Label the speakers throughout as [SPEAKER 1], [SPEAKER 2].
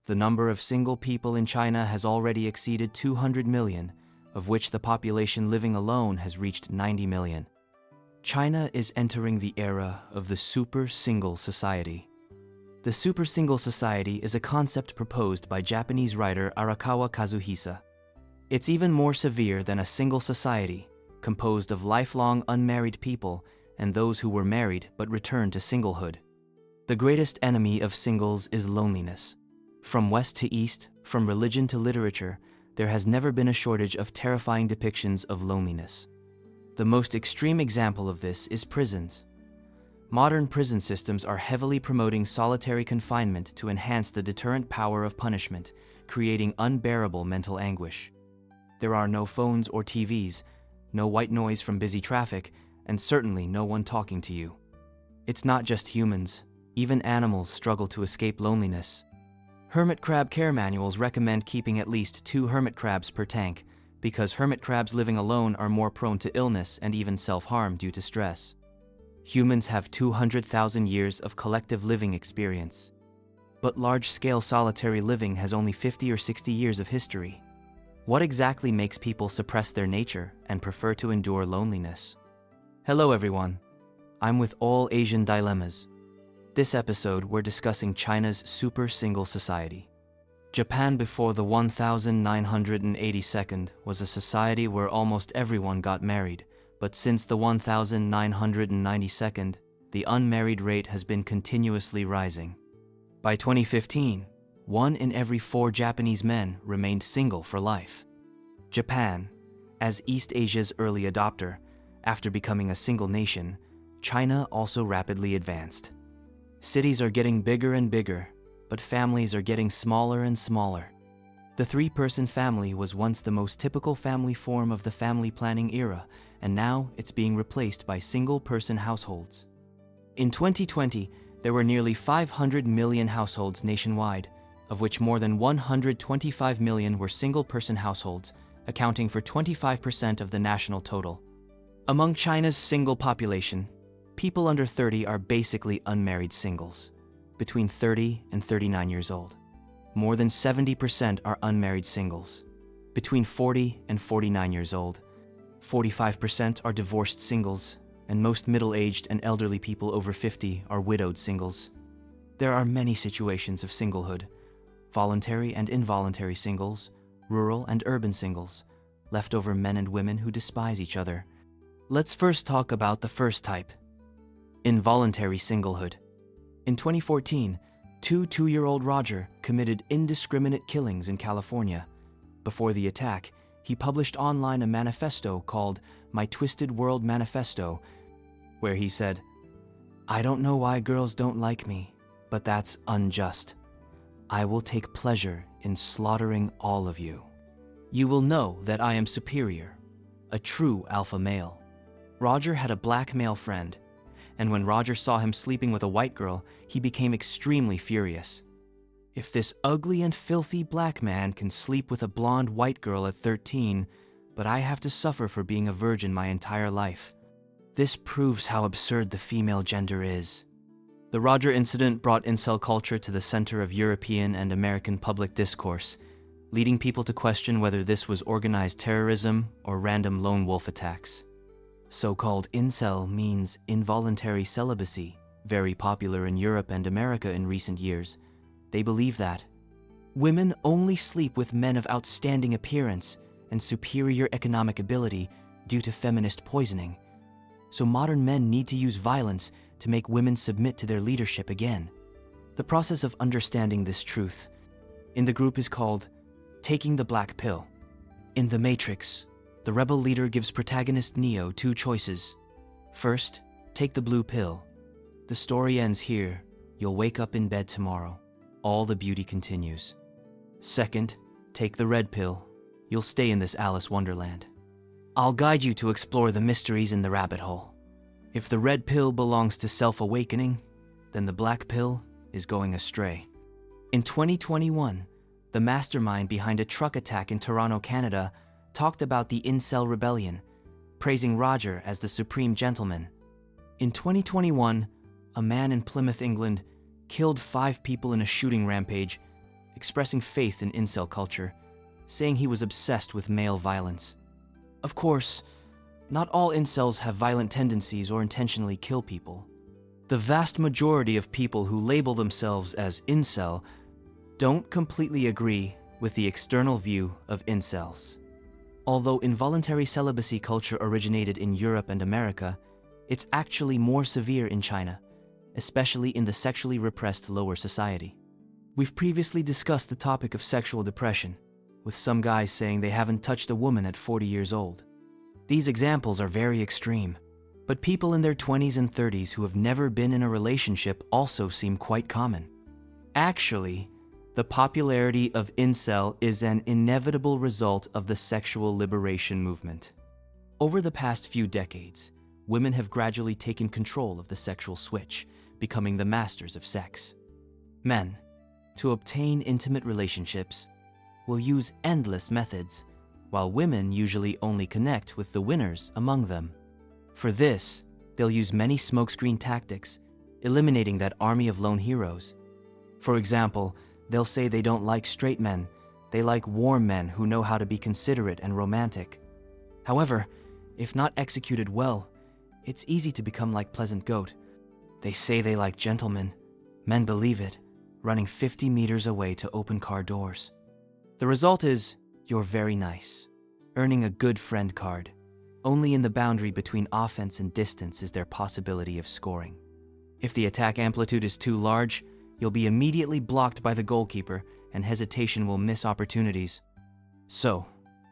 [SPEAKER 1] The number of single people in China has already exceeded 200 million, of which the population living alone has reached 90 million. China is entering the era of the super single society. The super single society is a concept proposed by Japanese writer Arakawa Kazuhisa. It's even more severe than a single society, composed of lifelong unmarried people and those who were married but returned to singlehood. The greatest enemy of singles is loneliness. From west to east, from religion to literature, there has never been a shortage of terrifying depictions of loneliness. The most extreme example of this is prisons. Modern prison systems are heavily promoting solitary confinement to enhance the deterrent power of punishment, creating unbearable mental anguish. There are no phones or TVs, no white noise from busy traffic, and certainly no one talking to you. It's not just humans, even animals struggle to escape loneliness. Hermit crab care manuals recommend keeping at least 2 hermit crabs per tank, because hermit crabs living alone are more prone to illness and even self-harm due to stress. Humans have 200,000 years of collective living experience. But large-scale solitary living has only 50 or 60 years of history. What exactly makes people suppress their nature and prefer to endure loneliness? Hello everyone, I'm with All Asian Dilemmas. This episode we're discussing China's super single society. Japan before the 1982nd was a society where almost everyone got married, but since the 1992nd, the unmarried rate has been continuously rising. By 2015, 1 in every 4 Japanese men remained single for life. Japan, as East Asia's early adopter, after becoming a single nation, China also rapidly advanced. Cities are getting bigger and bigger, but families are getting smaller and smaller. The 3-person family was once the most typical family form of the family planning era, and now it's being replaced by single-person households. In 2020, there were nearly 500 million households nationwide, of which more than 125 million were single-person households, accounting for 25% of the national total. Among China's single population, people under 30 are basically unmarried singles, between 30 and 39 years old. More than 70% are unmarried singles, between 40 and 49 years old. 45% are divorced singles, and most middle-aged and elderly people over 50 are widowed singles. There are many situations of singlehood: voluntary and involuntary singles, rural and urban singles, leftover men and women who despise each other. Let's first talk about the first type: involuntary singlehood. In 2014, 2-year-old Roger committed indiscriminate killings in California. Before the attack, he published online a manifesto called My Twisted World Manifesto, where he said, "I don't know why girls don't like me, but that's unjust. I will take pleasure in slaughtering all of you. You will know that I am superior, a true alpha male." Roger had a black male friend, and when Roger saw him sleeping with a white girl, he became extremely furious. If this ugly and filthy black man can sleep with a blonde white girl at 13, but I have to suffer for being a virgin my entire life. This proves how absurd the female gender is. The Roger incident brought incel culture to the center of European and American public discourse, leading people to question whether this was organized terrorism or random lone wolf attacks. So-called incel means involuntary celibacy, very popular in Europe and America in recent years. They believe that women only sleep with men of outstanding appearance and superior economic ability due to feminist poisoning. So modern men need to use violence to make women submit to their leadership again. The process of understanding this truth in the group is called taking the black pill. In The Matrix, the rebel leader gives protagonist Neo 2 choices. First, take the blue pill. The story ends here. You'll wake up in bed tomorrow. All the beauty continues. Second, take the red pill. You'll stay in this Alice Wonderland. I'll guide you to explore the mysteries in the rabbit hole. If the red pill belongs to self-awakening, then the black pill is going astray. In 2021, the mastermind behind a truck attack in Toronto, Canada, talked about the incel rebellion, praising Roger as the supreme gentleman. In 2021, a man in Plymouth, England, killed 5 people in a shooting rampage expressing faith in incel culture, saying he was obsessed with male violence. Of course, not all incels have violent tendencies or intentionally kill people. The vast majority of people who label themselves as incel don't completely agree with the external view of incels. Although involuntary celibacy culture originated in Europe and America, it's actually more severe in China, especially in the sexually repressed lower society. We've previously discussed the topic of sexual depression, with some guys saying they haven't touched a woman at 40 years old. These examples are very extreme, but people in their 20s and 30s who have never been in a relationship also seem quite common. Actually, the popularity of incel is an inevitable result of the sexual liberation movement. Over the past few decades, women have gradually taken control of the sexual switch, becoming the masters of sex. Men, to obtain intimate relationships, will use endless methods, while women usually only connect with the winners among them. For this, they'll use many smokescreen tactics, eliminating that army of lone heroes. For example, they'll say they don't like straight men, they like warm men who know how to be considerate and romantic. However, if not executed well, it's easy to become like Pleasant Goat. They say they like gentlemen. Men believe it, running 50 meters away to open car doors. The result is, you're very nice, earning a good friend card. Only in the boundary between offense and distance is there possibility of scoring. If the attack amplitude is too large, you'll be immediately blocked by the goalkeeper, and hesitation will miss opportunities. So,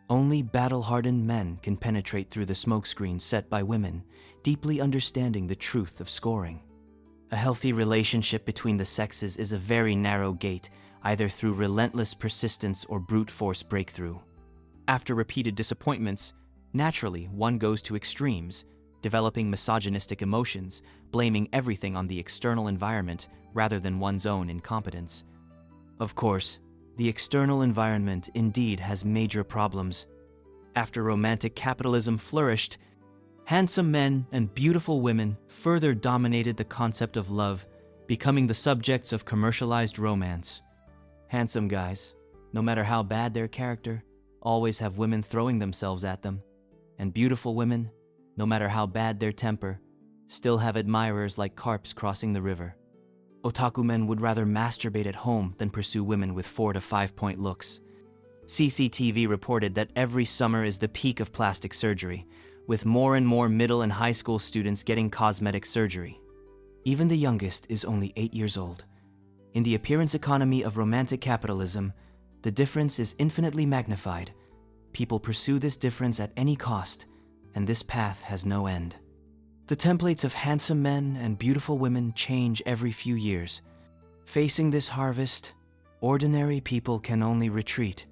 [SPEAKER 1] only battle-hardened men can penetrate through the smokescreen set by women, deeply understanding the truth of scoring. A healthy relationship between the sexes is a very narrow gate, either through relentless persistence or brute force breakthrough. After repeated disappointments, naturally one goes to extremes, developing misogynistic emotions, blaming everything on the external environment rather than one's own incompetence. Of course, the external environment indeed has major problems. After romantic capitalism flourished, handsome men and beautiful women further dominated the concept of love, becoming the subjects of commercialized romance. Handsome guys, no matter how bad their character, always have women throwing themselves at them. And beautiful women, no matter how bad their temper, still have admirers like carps crossing the river. Otaku men would rather masturbate at home than pursue women with 4 to 5 point looks. CCTV reported that every summer is the peak of plastic surgery, with more and more middle and high school students getting cosmetic surgery. Even the youngest is only 8 years old. In the appearance economy of romantic capitalism, the difference is infinitely magnified. People pursue this difference at any cost, and this path has no end. The templates of handsome men and beautiful women change every few years. Facing this harvest, ordinary people can only retreat.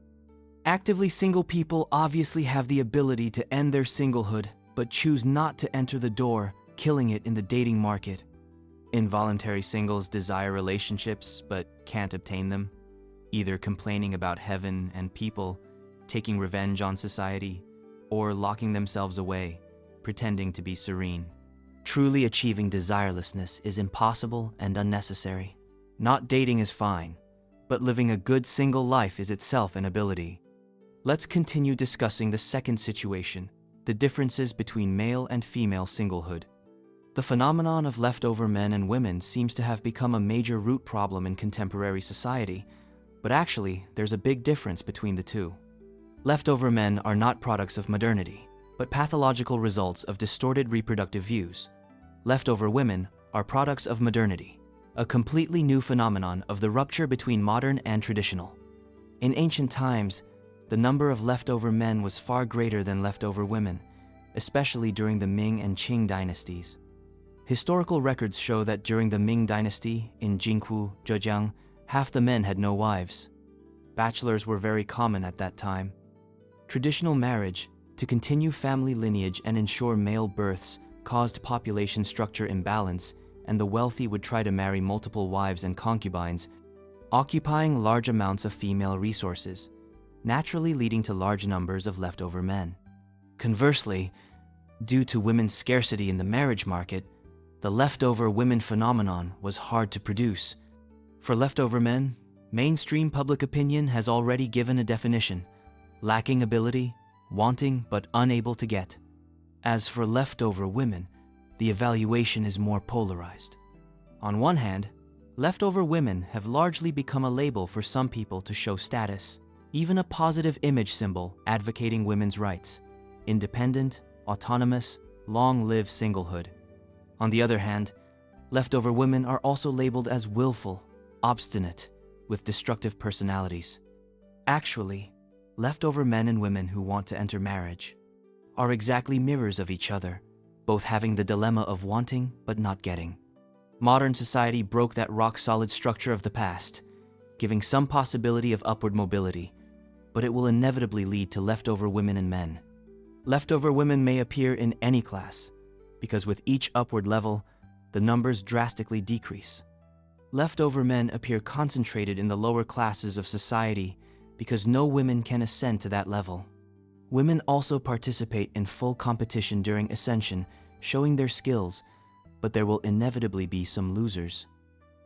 [SPEAKER 1] Actively single people obviously have the ability to end their singlehood, but choose not to enter the door, killing it in the dating market. Involuntary singles desire relationships, but can't obtain them, either complaining about heaven and people, taking revenge on society, or locking themselves away, pretending to be serene. Truly achieving desirelessness is impossible and unnecessary. Not dating is fine, but living a good single life is itself an ability. Let's continue discussing the second situation, the differences between male and female singlehood. The phenomenon of leftover men and women seems to have become a major root problem in contemporary society, but actually, there's a big difference between the two. Leftover men are not products of modernity, but pathological results of distorted reproductive views. Leftover women are products of modernity, a completely new phenomenon of the rupture between modern and traditional. In ancient times, the number of leftover men was far greater than leftover women, especially during the Ming and Qing dynasties. Historical records show that during the Ming dynasty in Jinghu, Zhejiang, half the men had no wives. Bachelors were very common at that time. Traditional marriage, to continue family lineage and ensure male births, caused population structure imbalance, and the wealthy would try to marry multiple wives and concubines, occupying large amounts of female resources, naturally leading to large numbers of leftover men. Conversely, due to women's scarcity in the marriage market, the leftover women phenomenon was hard to produce. For leftover men, Mainstream public opinion has already given a definition: lacking ability, wanting but unable to get. As for leftover women, the evaluation is more polarized. On one hand, leftover women have largely become a label for some people to show status, even a positive image symbol advocating women's rights: independent, autonomous, long-live singlehood. On the other hand, leftover women are also labeled as willful, obstinate, with destructive personalities. Actually, leftover men and women who want to enter marriage are exactly mirrors of each other, both having the dilemma of wanting but not getting. Modern society broke that rock-solid structure of the past, giving some possibility of upward mobility, but it will inevitably lead to leftover women and men. Leftover women may appear in any class, because with each upward level, the numbers drastically decrease. Leftover men appear concentrated in the lower classes of society because no women can ascend to that level. Women also participate in full competition during ascension, showing their skills, but there will inevitably be some losers.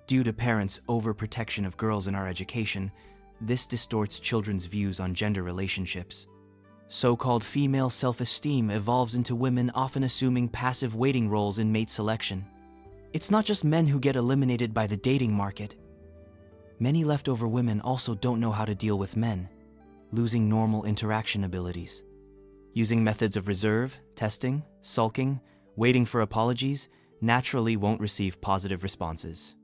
[SPEAKER 1] Due to parents' overprotection of girls in our education, this distorts children's views on gender relationships. So-called female self-esteem evolves into women often assuming passive waiting roles in mate selection. It's not just men who get eliminated by the dating market. Many leftover women also don't know how to deal with men, losing normal interaction abilities. Using methods of reserve, testing, sulking, waiting for apologies, naturally won't receive positive responses.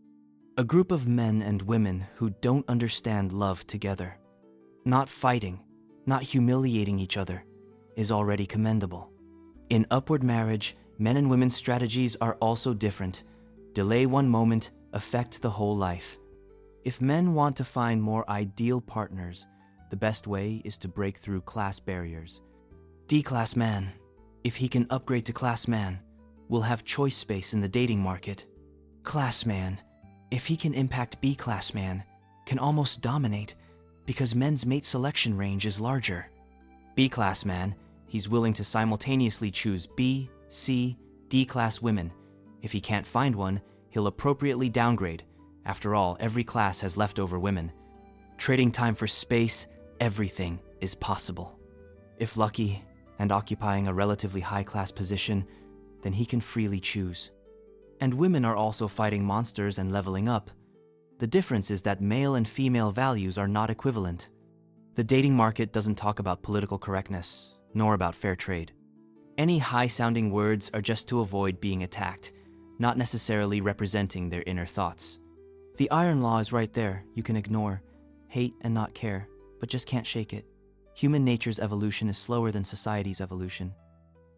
[SPEAKER 1] A group of men and women who don't understand love together, not fighting, not humiliating each other, is already commendable. In upward marriage, men and women's strategies are also different. Delay one moment, affect the whole life. If men want to find more ideal partners, the best way is to break through class barriers. D-class man, if he can upgrade to class man, will have choice space in the dating market. Class man, if he can impact B-class man, can almost dominate because men's mate selection range is larger. B-class man, he's willing to simultaneously choose B, C, D-class women. If he can't find one, he'll appropriately downgrade. After all, every class has leftover women. Trading time for space, everything is possible. If lucky and occupying a relatively high-class position, then he can freely choose. And women are also fighting monsters and leveling up. The difference is that male and female values are not equivalent. The dating market doesn't talk about political correctness, nor about fair trade. Any high-sounding words are just to avoid being attacked, not necessarily representing their inner thoughts. The iron law is right there. You can ignore, hate, and not care, but just can't shake it. Human nature's evolution is slower than society's evolution.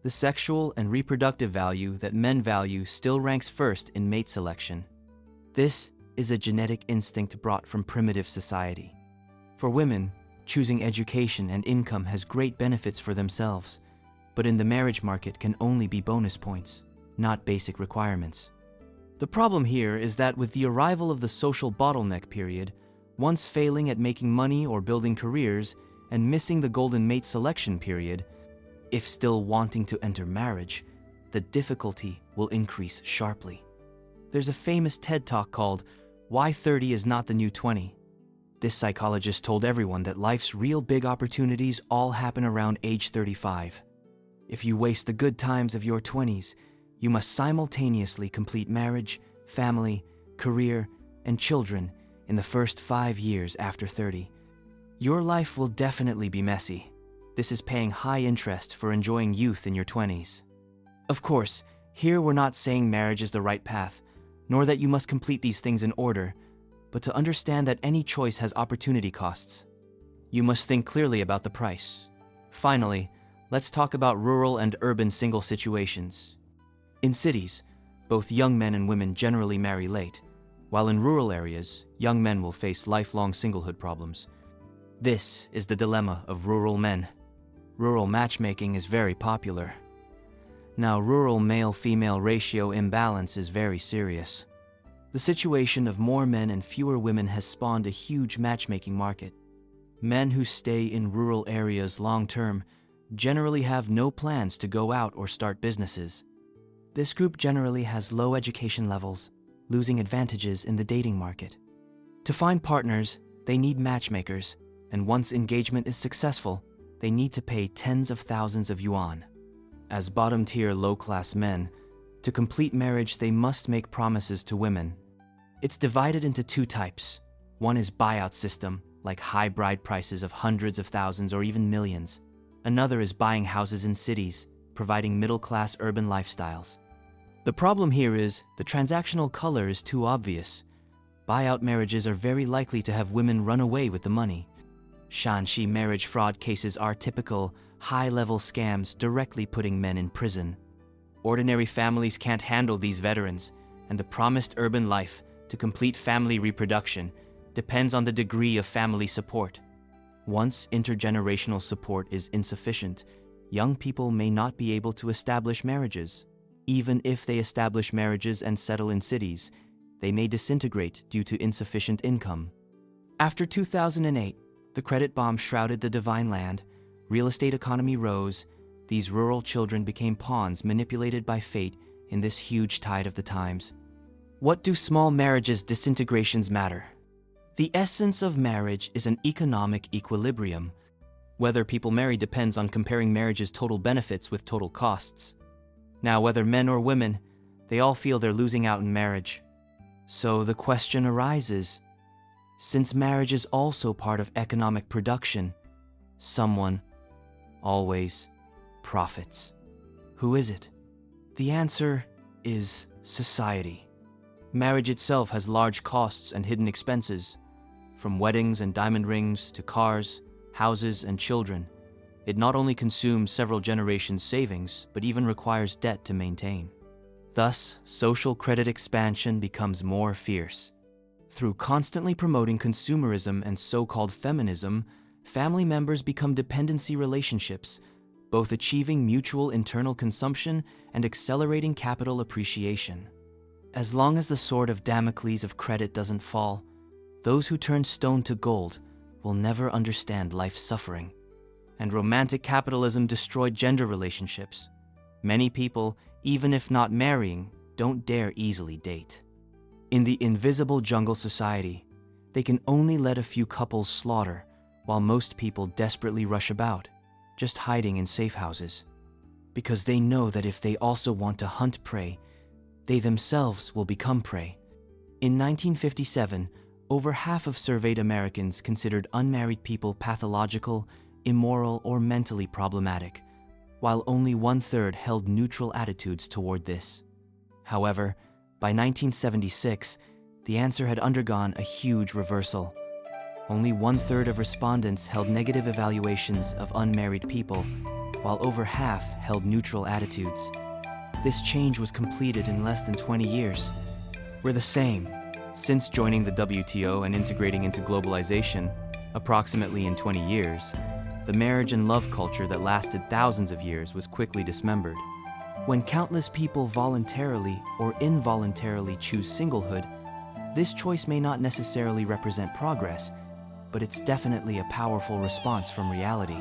[SPEAKER 1] The sexual and reproductive value that men value still ranks first in mate selection. This is a genetic instinct brought from primitive society. For women, choosing education and income has great benefits for themselves, but in the marriage market can only be bonus points, not basic requirements. The problem here is that with the arrival of the social bottleneck period, once failing at making money or building careers and missing the golden mate selection period, if still wanting to enter marriage, the difficulty will increase sharply. There's a famous TED Talk called "Why 30 is Not the New 20." This psychologist told everyone that life's real big opportunities all happen around age 35. If you waste the good times of your 20s, you must simultaneously complete marriage, family, career, and children in the first 5 years after 30. Your life will definitely be messy. This is paying high interest for enjoying youth in your 20s. Of course, here we're not saying marriage is the right path, nor that you must complete these things in order, but to understand that any choice has opportunity costs. You must think clearly about the price. Finally, let's talk about rural and urban single situations. In cities, both young men and women generally marry late, while in rural areas, young men will face lifelong singlehood problems. This is the dilemma of rural men. Rural matchmaking is very popular. Now, rural male-female ratio imbalance is very serious. The situation of more men and fewer women has spawned a huge matchmaking market. Men who stay in rural areas long-term generally have no plans to go out or start businesses. This group generally has low education levels, losing advantages in the dating market. To find partners, They need matchmakers, and once engagement is successful, they need to pay tens of thousands of yuan. As bottom-tier low-class men, to complete marriage they must make promises to women. It's divided into two types. One is buyout system, like high bride prices of hundreds of thousands or even millions. Another is buying houses in cities, providing middle-class urban lifestyles. The problem here is the transactional color is too obvious. Buyout marriages are very likely to have women run away with the money. Shanxi marriage fraud cases are typical, high-level scams directly putting men in prison. Ordinary families can't handle these veterans, and the promised urban life to complete family reproduction depends on the degree of family support. Once intergenerational support is insufficient, young people may not be able to establish marriages. Even if they establish marriages and settle in cities, they may disintegrate due to insufficient income. After 2008, the credit bomb shrouded the divine land, real estate economy rose, these rural children became pawns manipulated by fate in this huge tide of the times. What do small marriages' disintegrations matter? The essence of marriage is an economic equilibrium. Whether people marry depends on comparing marriage's total benefits with total costs. Now, whether men or women, they all feel they're losing out in marriage. So the question arises, since marriage is also part of economic production, someone always profits. Who is it? The answer is society. Marriage itself has large costs and hidden expenses, from weddings and diamond rings to cars, houses, and children. It not only consumes several generations' savings, but even requires debt to maintain. Thus, social credit expansion becomes more fierce. Through constantly promoting consumerism and so-called feminism, family members become dependency relationships, both achieving mutual internal consumption and accelerating capital appreciation. As long as the sword of Damocles of credit doesn't fall, those who turn stone to gold will never understand life's suffering. And romantic capitalism destroyed gender relationships. Many people, even if not marrying, don't dare easily date. In the invisible jungle society, they can only let a few couples slaughter, while most people desperately rush about, just hiding in safe houses. Because they know that if they also want to hunt prey, they themselves will become prey. In 1957, over half of surveyed Americans considered unmarried people pathological, immoral, or mentally problematic, while only 1/3 held neutral attitudes toward this. However, by 1976, the answer had undergone a huge reversal. Only 1/3 of respondents held negative evaluations of unmarried people, while over half held neutral attitudes. This change was completed in less than 20 years. We're the same. Since joining the WTO and integrating into globalization, approximately in 20 years, the marriage and love culture that lasted thousands of years was quickly dismembered. When countless people voluntarily or involuntarily choose singlehood, this choice may not necessarily represent progress, but it's definitely a powerful response from reality.